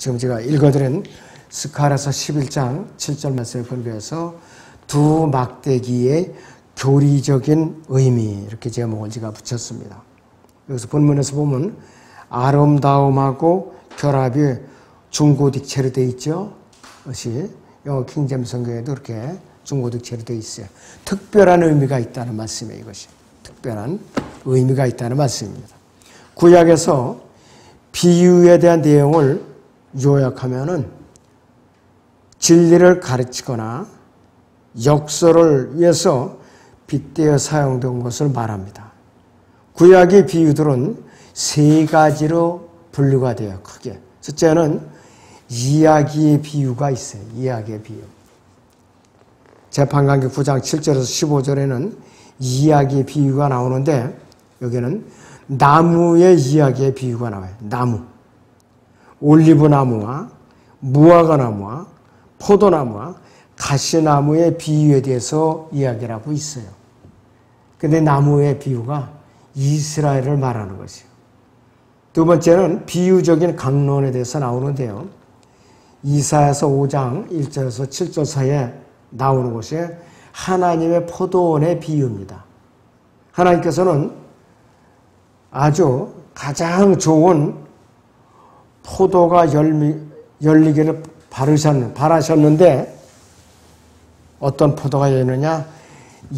지금 제가 읽어드린 스가랴서 11장 7절 말씀에 근거해서 두 막대기의 교리적인 의미, 이렇게 제목을 제가 붙였습니다. 여기서 본문에서 보면 아름다움하고 결합이 중고딕체로 되어 있죠. 그것이 영어 킹제임스 성경에도 이렇게 중고딕체로 되어 있어요. 특별한 의미가 있다는 말씀이에요. 이것이 특별한 의미가 있다는 말씀입니다. 구약에서 비유에 대한 내용을 요약하면은 진리를 가르치거나 역설을 위해서 빗대어 사용된 것을 말합니다. 구약의 비유들은 세 가지로 분류가 돼요. 크게. 첫째는 이야기의 비유가 있어요. 이야기의 비유. 재판관계 9장 7절에서 15절에는 이야기의 비유가 나오는데 여기는 나무의 이야기의 비유가 나와요. 나무. 올리브나무와 무화과나무와 포도나무와 가시나무의 비유에 대해서 이야기를 하고 있어요. 근데 나무의 비유가 이스라엘을 말하는 것이에요. 두 번째는 비유적인 강론에 대해서 나오는데요. 이사야서 5장 1절에서 7절 사이에 나오는 것이 하나님의 포도원의 비유입니다. 하나님께서는 아주 가장 좋은 포도가 열리기를 바라셨는데 어떤 포도가 열리느냐?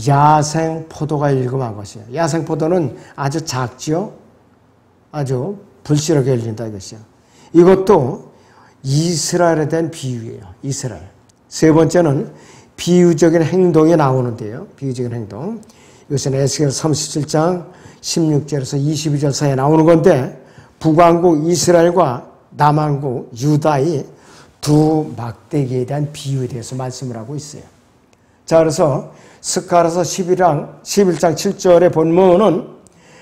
야생 포도가 열리고 만 것이에요. 야생 포도는 아주 작지요? 아주 불실하게 열린다 이것이요. 이것도 이스라엘에 대한 비유예요. 이스라엘. 세 번째는 비유적인 행동이 나오는데요. 비유적인 행동. 이것은 에스겔 37장 16절에서 22절 사이에 나오는 건데 북왕국 이스라엘과 남왕국 유다의 두 막대기에 대한 비유에 대해서 말씀을 하고 있어요. 자, 그래서 스가랴서 11장 7절의 본문은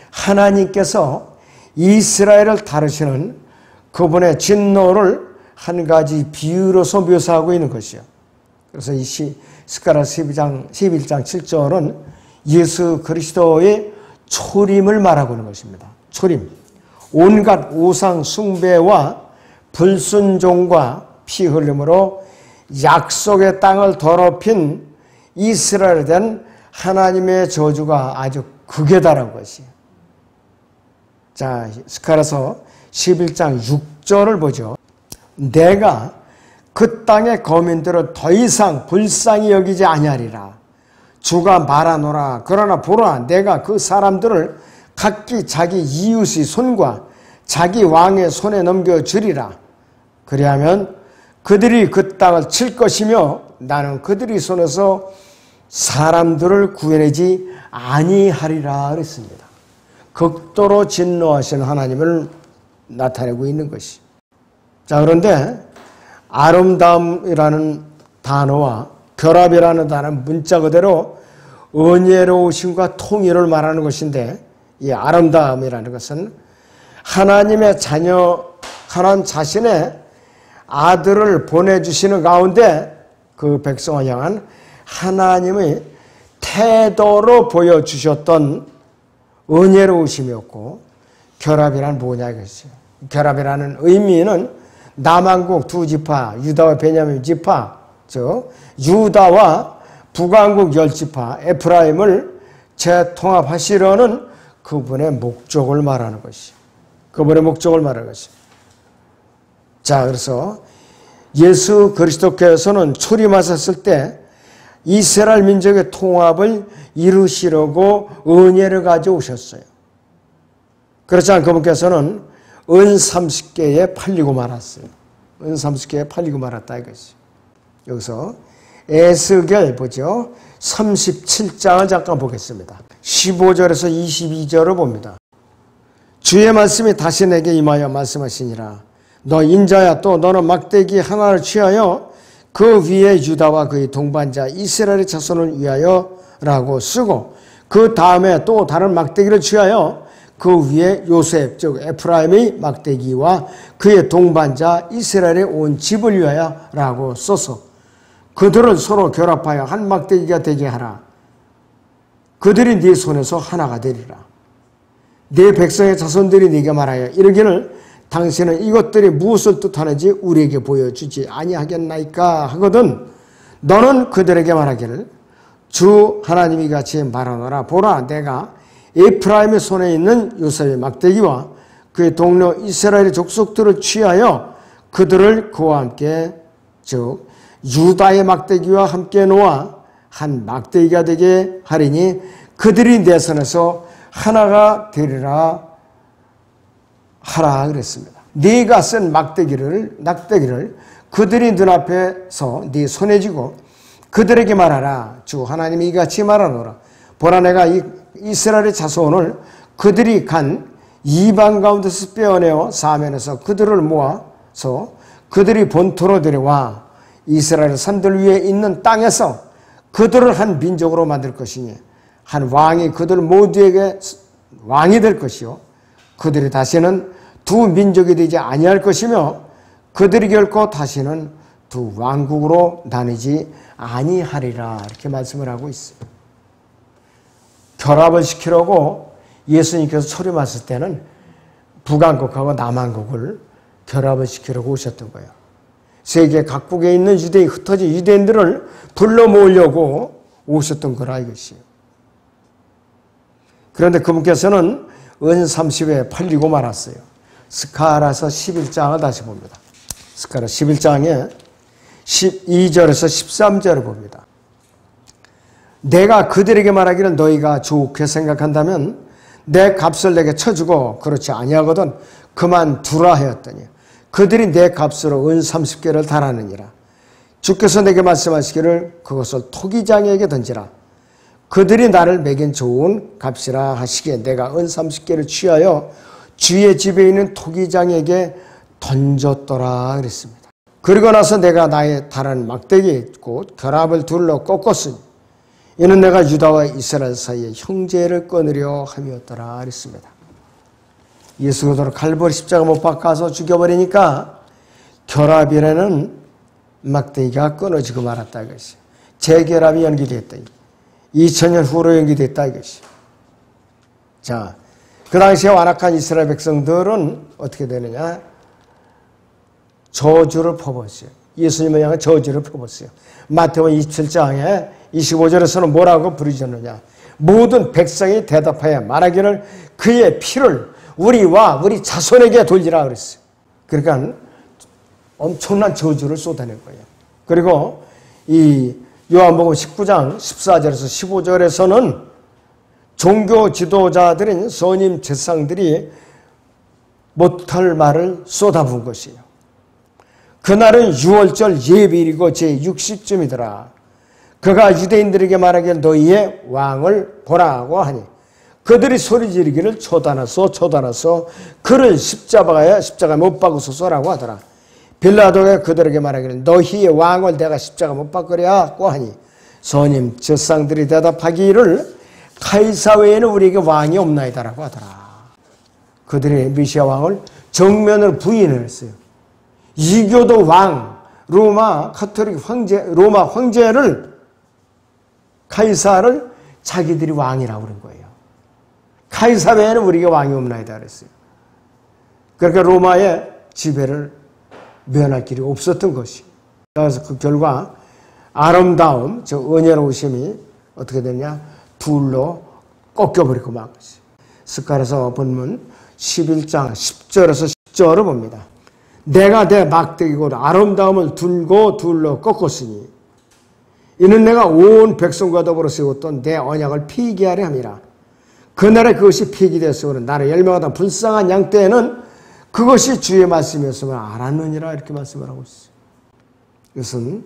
하나님께서 이스라엘을 다루시는 그분의 진노를 한 가지 비유로서 묘사하고 있는 것이요. 그래서 이 스가랴서 11장 7절은 예수 그리스도의 초림을 말하고 있는 것입니다. 초림. 온갖 우상 숭배와 불순종과 피 흘림으로 약속의 땅을 더럽힌 이스라엘에 대한 하나님의 저주가 아주 극에 달한 것이에요. 자, 스가랴서 11장 6절을 보죠. 내가 그 땅의 거민들을 더 이상 불쌍히 여기지 아니하리라. 주가 말하노라. 그러나 보라, 내가 그 사람들을 각기 자기 이웃의 손과 자기 왕의 손에 넘겨주리라. 그리하면 그들이 그 땅을 칠 것이며 나는 그들의 손에서 사람들을 구해내지 아니하리라 그랬습니다. 극도로 진노하신 하나님을 나타내고 있는 것이. 자, 그런데 아름다움이라는 단어와 결합이라는 단어는 문자 그대로 은혜로우심과 통일을 말하는 것인데 이 아름다움이라는 것은 하나님의 자녀, 하나님 자신의 아들을 보내주시는 가운데 그 백성을 향한 하나님의 태도로 보여주셨던 은혜로우심이었고 결합이란 뭐냐 이것이에요. 결합이라는 의미는 남왕국 두 지파, 유다와 베냐민 지파, 즉 유다와 북왕국 10지파, 에프라임을 재통합하시려는 그분의 목적을 말하는 것이에요. 그분의 목적을 말하는 것이에요. 자, 그래서 예수 그리스도께서는 초림하셨을 때 이스라엘 민족의 통합을 이루시려고 은혜를 가져오셨어요. 그렇지 않고 그분께서는 은 30개에 팔리고 말았어요. 은 30개에 팔리고 말았다 이것이. 여기서 에스겔 보죠. 37장을 잠깐 보겠습니다. 15절에서 22절을 봅니다. 주의 말씀이 다시 내게 임하여 말씀하시니라. 너 인자야, 또 너는 막대기 하나를 취하여 그 위에 유다와 그의 동반자 이스라엘의 자손을 위하여 라고 쓰고 그 다음에 또 다른 막대기를 취하여 그 위에 요셉 즉 에프라임의 막대기와 그의 동반자 이스라엘의 온 집을 위하여 라고 써서 그들을 서로 결합하여 한 막대기가 되게 하라. 그들이 네 손에서 하나가 되리라. 네 백성의 자손들이 네게 말하여 이르기를 당신은 이것들이 무엇을 뜻하는지 우리에게 보여주지 아니하겠나이까 하거든 너는 그들에게 말하기를 주 하나님이 같이 말하노라. 보라, 내가 에프라임의 손에 있는 요셉의 막대기와 그의 동료 이스라엘의 족속들을 취하여 그들을 그와 함께 즉 유다의 막대기와 함께 놓아 한 막대기가 되게 하리니 그들이 내 손에서 하나가 되리라 하라 그랬습니다. 네가 쓴 낙대기를 그들이 눈앞에서 네 손에 쥐고 그들에게 말하라. 주 하나님이 이같이 말하노라. 보라, 내가 이스라엘의 자손을 그들이 간 이방 가운데서 빼어내어 사면에서 그들을 모아서 그들이 본토로 데려와 이스라엘 산들 위에 있는 땅에서 그들을 한 민족으로 만들 것이니 한 왕이 그들 모두에게 왕이 될 것이요 그들이 다시는 두 민족이 되지 아니할 것이며 그들이 결코 다시는 두 왕국으로 나뉘지 아니하리라 이렇게 말씀을 하고 있어요. 결합을 시키려고 예수님께서 초림하실 때는 북왕국하고 남왕국을 결합을 시키려고 오셨던 거예요. 세계 각국에 있는 흩어진 유대인들을 불러 모으려고 오셨던 거라 이것이에요. 그런데 그분께서는 은 30에 팔리고 말았어요. 스가랴서 11장을 다시 봅니다. 스가랴 11장에 12절에서 13절을 봅니다. 내가 그들에게 말하기를 너희가 좋게 생각한다면 내 값을 내게 쳐주고 그렇지 아니하거든 그만두라 하였더니 그들이 내 값으로 은 30개를 달하느니라. 주께서 내게 말씀하시기를 그것을 토기장에게 던지라. 그들이 나를 매긴 좋은 값이라 하시기에 내가 은 30개를 취하여 주의 집에 있는 토기장에게 던졌더라 그랬습니다. 그리고 나서 내가 나의 다른 막대기 곧 결합을 둘러 꺾었으니 이는 내가 유다와 이스라엘 사이에 형제를 끊으려 함이었더라 그랬습니다. 예수 그리스도를 갈보리 십자가 못 박아서 죽여버리니까 결합이라는 막대기가 끊어지고 말았다 이것이. 재결합이 연기됐다. 2000년 후로 연기됐다 이것이. 자, 그 당시에 완악한 이스라엘 백성들은 어떻게 되느냐? 저주를 퍼붓어요. 예수님을 향해 저주를 퍼붓어요. 마태복음 27장에 25절에서는 뭐라고 부르셨느냐? 모든 백성이 대답하여 말하기를 그의 피를 우리와 우리 자손에게 돌리라 그랬어요. 그러니까 엄청난 저주를 쏟아낸 거예요. 그리고 이 요한복음 19장 14절에서 15절에서는 종교 지도자들인 선임 제사장들이 못할 말을 쏟아부은 것이에요. 그날은 6월절 예비일이고 제60쯤이더라. 그가 유대인들에게 말하기를 너희의 왕을 보라고 하니 그들이 소리 지르기를 초단하소 그를 십자가에 못 박으소서라고 하더라. 빌라도가 그들에게 말하기를 너희의 왕을 내가 십자가 못 박으랴고 하니 선임 제사장들이 대답하기를 카이사 외에는 우리에게 왕이 없나이다라고 하더라. 그들이 메시아 왕을 정면으로 부인을 했어요. 이교도 왕, 로마 카톨릭 황제, 로마 황제를 카이사를 자기들이 왕이라고 그런 거예요. 카이사 외에는 우리에게 왕이 없나이다 그랬어요. 그러니까 로마의 지배를 면할 길이 없었던 것이. 그래서 그 결과 아름다움, 저 은혜로우심이 어떻게 되냐? 둘로 꺾여버리고 만 것이. 스가랴서 본문 11장 10절에서 10절을 봅니다. 내가 내 막대기고 아름다움을 둘고 둘로 꺾었으니 이는 내가 온 백성과 더불어 세웠던 내 언약을 폐기하려 함이라. 그날에 그것이 폐기되었으므로 나를 멸망하던 불쌍한 양 때에는 그것이 주의 말씀이었음을 알았느니라 이렇게 말씀을 하고 있어요. 이것은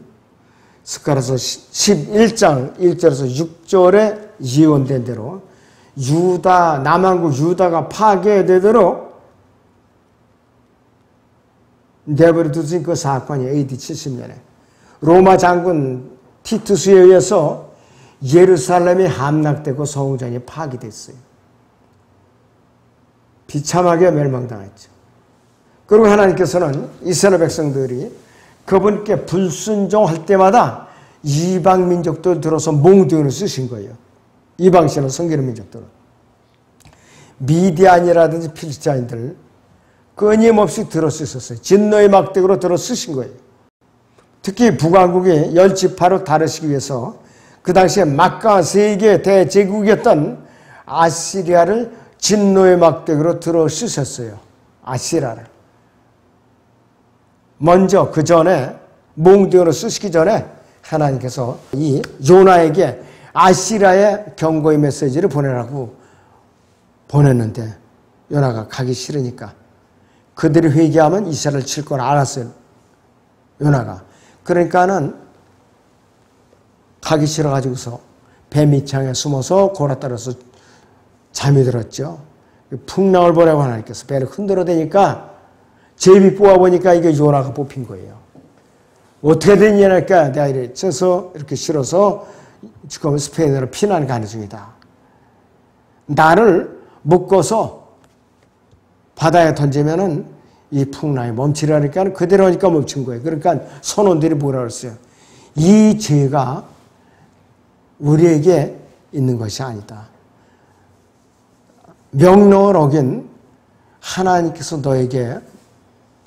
스가랴서 11장 1절에서 6절에 예언된 대로 유다, 남왕국 유다가 파괴되도록 내버려 두신 그 사건이 AD 70년에 로마 장군 티투스에 의해서 예루살렘이 함락되고 성전이 파괴됐어요. 비참하게 멸망당했죠. 그리고 하나님께서는 이스라엘 백성들이 그분께 불순종할 때마다 이방 민족들 들어서 몽둥이를 쓰신 거예요. 이방신을 섬기는 민족들은. 미디안이라든지 필리스타인들, 끊임없이 들어쓰셨어요. 진노의 막대기로 들어쓰신 거예요. 특히 북왕국의 10지파로 다루시기 위해서 그 당시에 막강한 세계 대제국이었던 아시리아를 진노의 막대기로 들어쓰셨어요. 아시리아를. 먼저 그 전에 몽둥이로 쓰시기 전에 하나님께서 이 요나에게 아시리아의 경고의 메시지를 보내라고 보냈는데 요나가 가기 싫으니까 그들이 회개하면 이스라엘을 칠 걸 알았어요. 요나가. 그러니까는 가기 싫어가지고서 배 밑창에 숨어서 고라 따라서 잠이 들었죠. 풍랑을 보내고 하나님께서 배를 흔들어 대니까 제비 뽑아보니까 이게 요나가 뽑힌 거예요. 어떻게 됐냐니까 내가 이렇게 쳐서 이렇게 실어서 지금 스페인으로 피난 가는 중이다. 나를 묶어서 바다에 던지면은 이 풍랑이 멈추라니까 그대로 하니까 멈춘 거예요. 그러니까 선원들이 뭐라 그랬어요? 이 죄가 우리에게 있는 것이 아니다. 명령을 어긴 하나님께서 너에게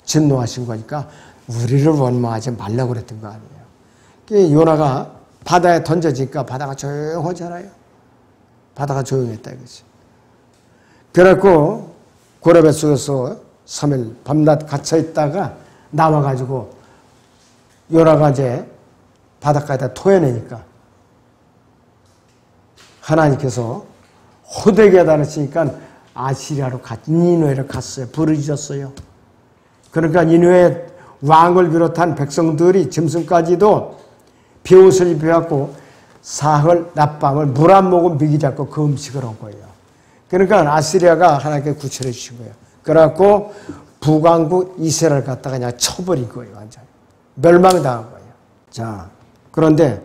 진노하신 거니까 우리를 원망하지 말라고 그랬던 거 아니에요. 요나가 바다에 던져지니까 바다가 조용하잖아요. 바다가 조용했다 이거지. 그래갖고 고래배 속에서 3일 밤낮 갇혀 있다가 나와가지고 요나가 이제 바닷가에다 토해내니까 하나님께서 호되게 다르시니까 아시리아로 니느웨로 갔어요. 부르짖었어요. 그러니까 니느웨 왕을 비롯한 백성들이 짐승까지도 비옷을 입혀갖고 사흘 낮밤을 물 한 모금 미기 잡고 그 음식을 한 거예요. 그러니까 아시리아가 하나님께 구출해 주신 거예요. 그래갖고 북왕국 이스라엘 갖다가 그냥 쳐버린 거예요. 완전 멸망당한 거예요. 자, 그런데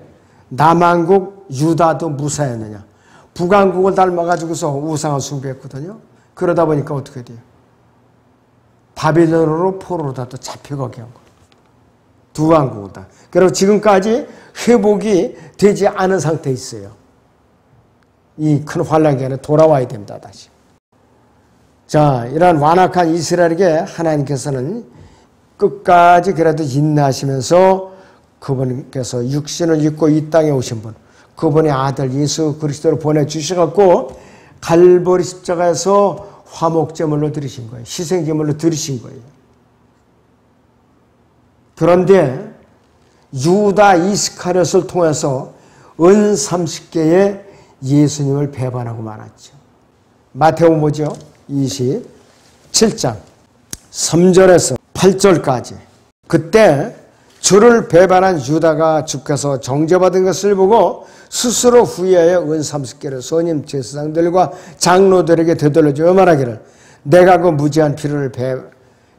남왕국 유다도 무사했느냐? 북왕국을 닮아가지고서 우상을 숭배했거든요. 그러다 보니까 어떻게 돼요? 바빌론으로 포로로 다 또 잡혀가게 한 거예요. 두 왕국을 다. 그리고 지금까지 회복이 되지 않은 상태에 있어요. 이 큰 환란 기간에 돌아와야 됩니다. 다시. 자, 이러한 완악한 이스라엘에게 하나님께서는 끝까지 그래도 인내하시면서 그분께서 육신을 입고 이 땅에 오신 분, 그분의 아들 예수 그리스도를 보내주셔갖고 갈보리 십자가에서 화목제물로 드리신 거예요. 희생제물로 드리신 거예요. 그런데 유다 이스카리ot을 통해서 은 30개의 예수님을 배반하고 말았죠. 마태복음 보죠. 27장 3절에서 8절까지. 그때 주를 배반한 유다가 주께서 정죄받은 것을 보고 스스로 후회하여 은 30개를 선임 제사장들과 장로들에게 되돌려주며 말하기를 내가 그 무지한 피를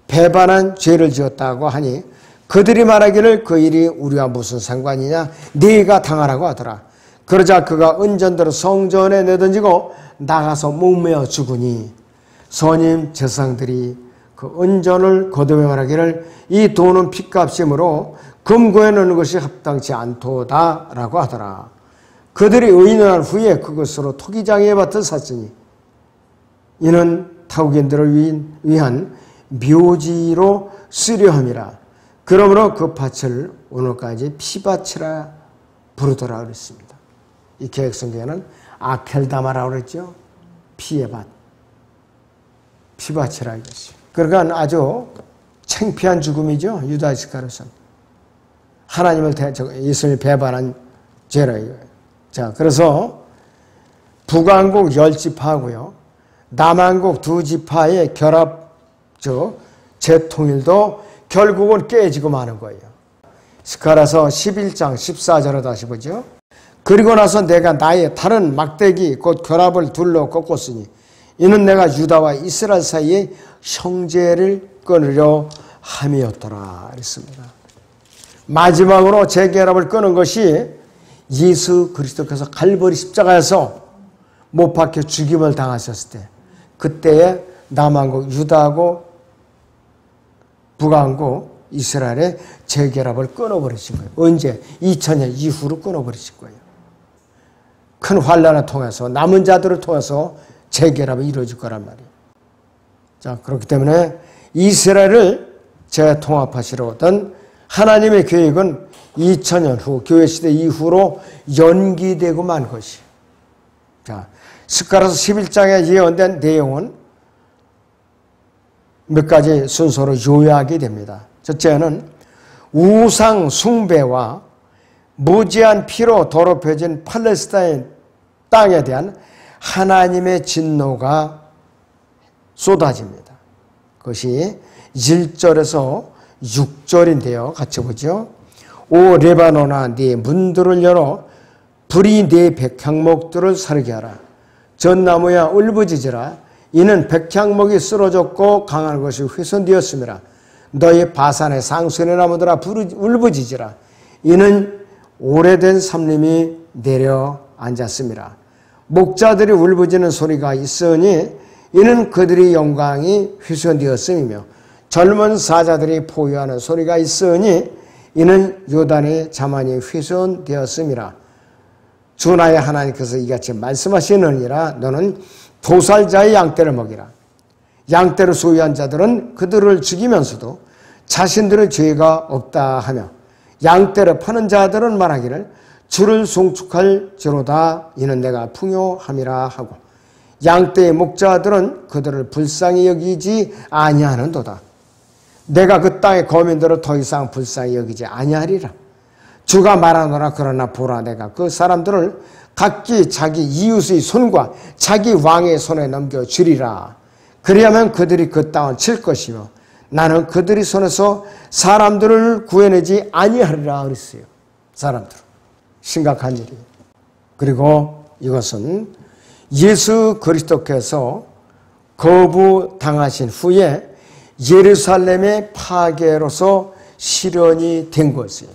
배반한 죄를 지었다고 하니 그들이 말하기를 그 일이 우리와 무슨 상관이냐 네가 당하라고 하더라. 그러자 그가 은전대로 성전에 내던지고 나가서 목매어 죽으니 선임 제사장들이 그 은전을 거두며 말하기를 이 돈은 핏값이므로 금고에 넣는 것이 합당치 않도다라고 하더라. 그들이 의논한 후에 그것으로 토기장의 밭을 샀으니 이는 타국인들을 위한 묘지로 쓰려 함이라. 그러므로 그 밭을 오늘까지 피밭이라 부르더라 그랬습니다. 이 개혁성경에는 아켈다마라고 그랬죠. 피의 밭. 피밭이라 이것이. 그러니까 아주 창피한 죽음이죠. 유다 이스카리ot은. 하나님을 예수님을 배반한 죄라 이거예요. 자, 그래서 북왕국 10지파하고요. 남왕국 2지파의 결합, 재통일도 결국은 깨지고 마는 거예요. 스가랴서 11장 14절을 다시 보죠. 그리고 나서 내가 나의 다른 막대기 곧 결합을 둘러 꺾었으니 이는 내가 유다와 이스라엘 사이에 형제를 끊으려 함이었더라 그랬습니다. 마지막으로 재결합을 끊은 것이 예수 그리스도께서 갈보리 십자가에서 못 박혀 죽임을 당하셨을 때 그때의 남왕국 유다하고 북왕국 이스라엘의 재결합을 끊어버리신 거예요. 언제? 2000년 이후로 끊어버리신 거예요. 큰 환란을 통해서 남은 자들을 통해서 재결합이 이루어질 거란 말이에요. 자, 그렇기 때문에 이스라엘을 재통합하시려던 하나님의 계획은 2000년 후 교회시대 이후로 연기되고 만 것이. 자, 스가랴서 11장에 예언된 내용은 몇 가지 순서로 요약이 됩니다. 첫째는 우상 숭배와 무지한 피로 더럽혀진 팔레스타인 땅에 대한 하나님의 진노가 쏟아집니다. 그것이 1절에서 6절인데요. 같이 보죠. 오 레바논아 네 문들을 열어 불이 네 백향목들을 사르게 하라. 전나무야 울부짖으라. 이는 백향목이 쓰러졌고 강한 것이 훼손되었음이라. 너희 바산의 상수의 나무들아 울부짖으라. 이는 오래된 삼림이 내려앉았음이라. 목자들이 울부짖는 소리가 있으니 이는 그들의 영광이 훼손되었음이며 젊은 사자들이 포효하는 소리가 있으니 이는 요단의 자만이 훼손되었음이라. 주 나의 하나님께서 이같이 말씀하시느니라. 너는 도살자의 양떼를 먹이라. 양떼를 소유한 자들은 그들을 죽이면서도 자신들의 죄가 없다 하며 양떼를 파는 자들은 말하기를 주를 송축할지로다. 이는 내가 풍요함이라 하고 양떼의 목자들은 그들을 불쌍히 여기지 아니하는도다. 내가 그 땅의 거민들을 더 이상 불쌍히 여기지 아니하리라. 주가 말하노라. 그러나 보라, 내가 그 사람들을 각기 자기 이웃의 손과 자기 왕의 손에 넘겨주리라. 그리하면 그들이 그 땅을 칠 것이며 나는 그들의 손에서 사람들을 구해내지 아니하리라 그랬어요. 사람들. 심각한 일이에요. 그리고 이것은 예수 그리스도께서 거부당하신 후에 예루살렘의 파괴로서 실현이 된 것이에요.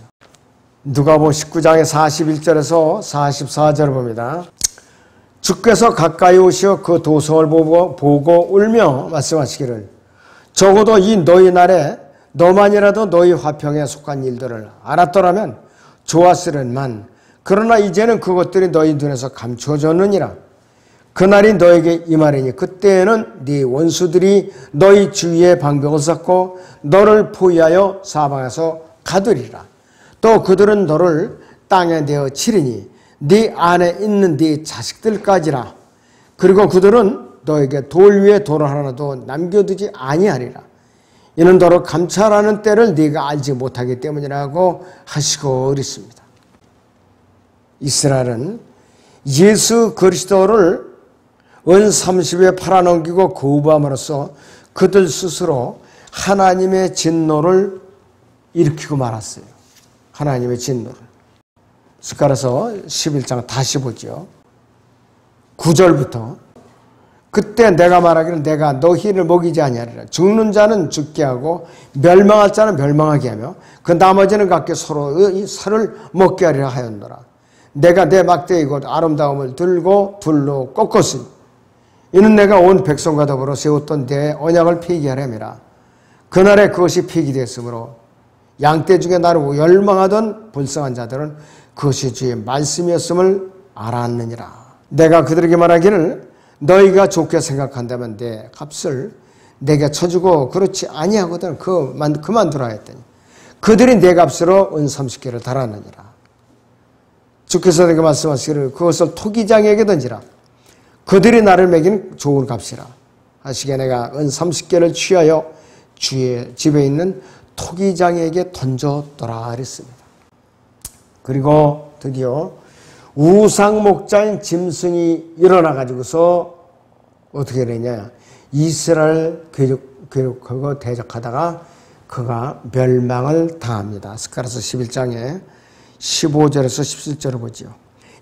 누가복음 19장의 41절에서 44절을 봅니다. 주께서 가까이 오시어 그 도성을 보고 울며 말씀하시기를 적어도 이 너희 날에 너만이라도 너희 화평에 속한 일들을 알았더라면 좋았으련만 그러나 이제는 그것들이 너희 눈에서 감추어졌느니라. 그날이 너에게 임하리니 그때에는 네 원수들이 너희 주위에 방벽을 쌓고 너를 포위하여 사방에서 가두리라. 또 그들은 너를 땅에 내어 치리니 네 안에 있는 네 자식들까지라. 그리고 그들은 너에게 돌 위에 돌을 하나도 남겨두지 아니하리라. 이는 너를 감찰하는 때를 네가 알지 못하기 때문이라고 하시고 그랬습니다. 이스라엘은 예수 그리스도를 은 30에 팔아넘기고 거부함으로써 그들 스스로 하나님의 진노를 일으키고 말았어요. 하나님의 진노를. 스가랴서 11장 다시 보죠. 9절부터 그때 내가 말하기를 내가 너희를 먹이지 아니하리라. 죽는 자는 죽게 하고 멸망할 자는 멸망하게 하며 그 나머지는 각기 서로의 살을 먹게 하리라 하였노라. 내가 내 막대의 곧 아름다움을 들고 둘로 꺾었으니 이는 내가 온 백성과 더불어 세웠던 내 언약을 폐기하려니라. 그날에 그것이 폐기되었으므로 양떼 중에 나르고 열망하던 불쌍한 자들은 그것이 주의 말씀이었음을 알았느니라. 내가 그들에게 말하기를 너희가 좋게 생각한다면 내 값을 내게 쳐주고 그렇지 아니하거든 그만두라 했더니 그들이 내 값으로 은 30개를 달았느니라. 주께서 내게 말씀하시기를 그것을 토기장에게 던지라. 그들이 나를 매기는 좋은 값이라 하시기에 내가 은 30개를 취하여 주의 집에 있는 토기장에게 던졌더라 그랬습니다. 그리고 드디어 우상 목자인 짐승이 일어나가지고서 어떻게 되냐. 이스라엘 괴롭하고 대적하다가 그가 멸망을 당합니다. 스가랴서 11장에 15절에서 17절을 보죠.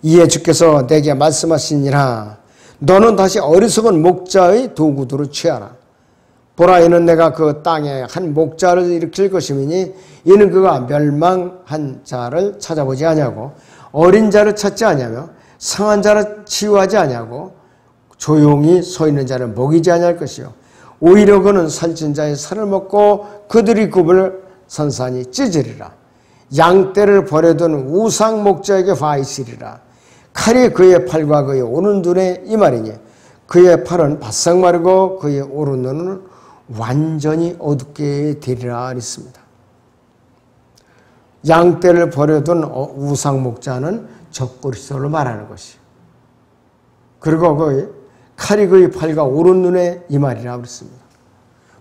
이에 주께서 내게 말씀하시니라. 너는 다시 어리석은 목자의 도구들을 취하라. 보라, 이는 내가 그 땅에 한 목자를 일으킬 것이니 이는 그가 멸망한 자를 찾아보지 아니하고 어린 자를 찾지 아니하며 상한 자를 치유하지 아니하고 조용히 서 있는 자를 먹이지 아니할 것이요 오히려 그는 살찐 자의 살을 먹고 그들이 굽을 산산히 찢으리라. 양떼를 버려둔 우상 목자에게 화 있으리라. 칼이 그의 팔과 그의 오른눈에 임하리니 그의 팔은 바싹 마르고 그의 오른눈은 완전히 어둡게 되리라 했습니다. 양떼를 버려둔 우상 목자는 적그리스도를 말하는 것이요. 그리고 그 칼이 그의 팔과 오른 눈에 임하리라 그랬습니다.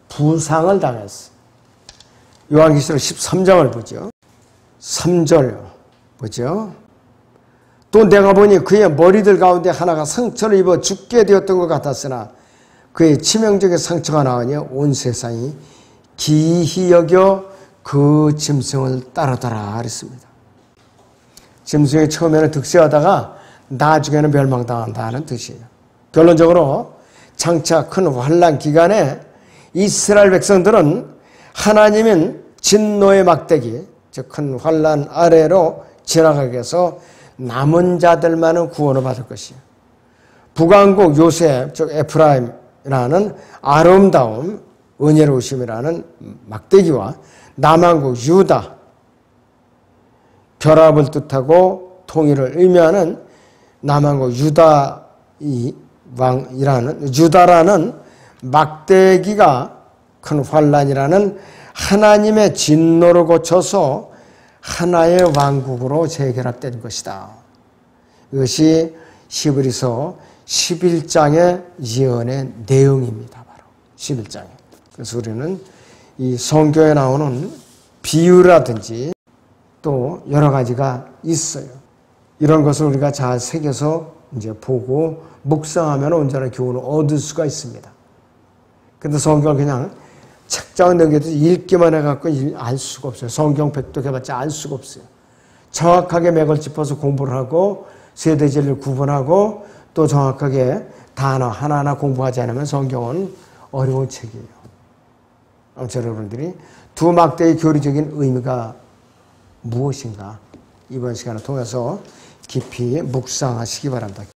부상을 당했어요. 요한계시록 13장을 보죠. 3절 보죠. 또 내가 보니 그의 머리들 가운데 하나가 상처를 입어 죽게 되었던 것 같았으나 그의 치명적인 상처가 나으니 온 세상이 기이히 여겨 그 짐승을 따르더라 그랬습니다. 짐승이 처음에는 득세하다가 나중에는 멸망당한다는 뜻이에요. 결론적으로 장차 큰 환난 기간에 이스라엘 백성들은 하나님은 진노의 막대기, 즉 큰 환난 아래로 지나가게 해서 남은 자들만은 구원을 받을 것이에요. 북왕국 요셉, 즉 에프라임이라는 아름다움, 은혜로우심이라는 막대기와 남왕국 유다, 결합을 뜻하고 통일을 의미하는 남왕국 유다라는 막대기가 큰 환란이라는 하나님의 진노를 거쳐서 하나의 왕국으로 재결합된 것이다. 이것이 히브리서 11장의 예언의 내용입니다. 바로 11장에. 그래서 우리는 이 성경에 나오는 비유라든지 또 여러 가지가 있어요. 이런 것을 우리가 잘 새겨서 이제 보고 묵상하면 온전한 교훈을 얻을 수가 있습니다. 근데 성경을 그냥 책장을 넘겨도 읽기만 해갖고 알 수가 없어요. 성경 백독해봤자 알 수가 없어요. 정확하게 맥을 짚어서 공부를 하고 세대 진리를 구분하고 또 정확하게 단어 하나하나 공부하지 않으면 성경은 어려운 책이에요. 아무튼 여러분들이 두 막대의 교리적인 의미가 무엇인가 이번 시간을 통해서 깊이 묵상하시기 바랍니다.